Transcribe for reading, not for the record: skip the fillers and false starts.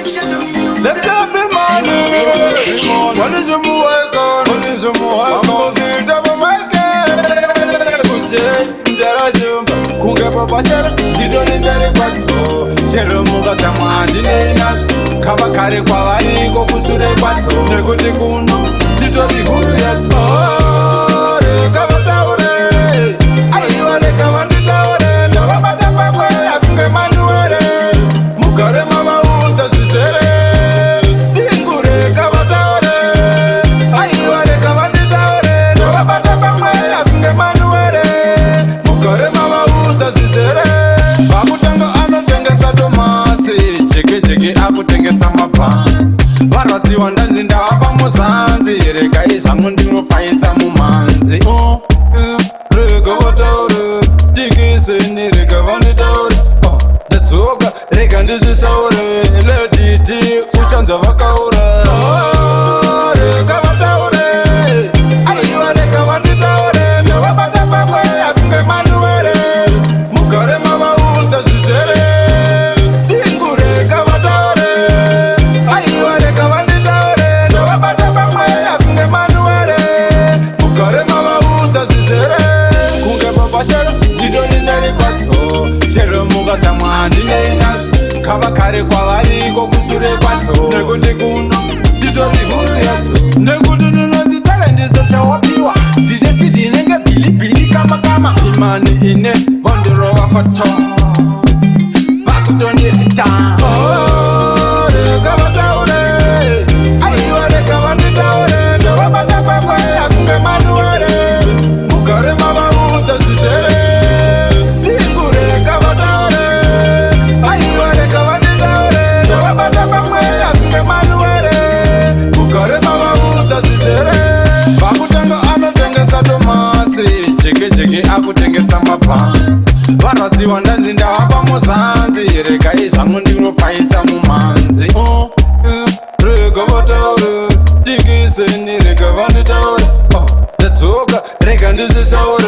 Let's go, be money. What is your move? What is your move? I'm gonna get up on my game. Kunga papa shara, tidoni ndare kwatso. Chero muga tamandi neinas. Kava kare kwa vari kokusure kwatso. Nekuti kuno, tidoni huru yatso. Kava taure, aiwane kava nditaure. Ndavabata pakwe, akunge manuere. Mugare mama uta sisere. Singure kava taure, aiwane kava nditaure. Ndavabata pakwe, akunge manuere. Mugare mama uta sisere. Vakutanga anotengesa tomasi. Cheke akutengesa mabhanzi. Varwadziwa ndanzi ndavapa muzanzi. Rega izvangu ndinofaisa mumanzi. Rega vataure, tikiseni rega vanditaure. Ndadzoka rega ndizvisaure. Ledidi uchanza vakaura. Rega vataure, aiwa rega vanditaure. Ndavabata pakwe akunge manuere. Mugare mama uta zizere. Singure kavataure, aiwa rega vanditaure. Ndavabata pakwe akunge manuere. Mugare mama uta zizere. Kunge papa shara, tidoni ndari kwatso. Chero muga dzamwandi neinas. Kava kare kwavari kokusure kwatso. Nekuti kuno, tidoni huru yatso. Nekuti ndinonzi talendiso chawapiwa. Ndine spidi inenge bili kama. Imani ine vondorova fato. Vakutoni rita. Rega vataure, aiwa rega vanditaure. Ndavabata pakwe akunge manuere. Mugare mama uta zizere. Singure kavataure, aiwa rega vanditaure. Ndavabata pakwe akunge manuere. Mugare mama uta zizere. Vakutanga anotengesa tomasi. Cheke akutengesa mabhanzi. Varwadziwa ndanzi ndavapa muzanzi. Rega izvangu ndinofaisa mumanzi. Rega vataure, tikiseni rega vanditaure. Ndadzoka rega ndizvisaure.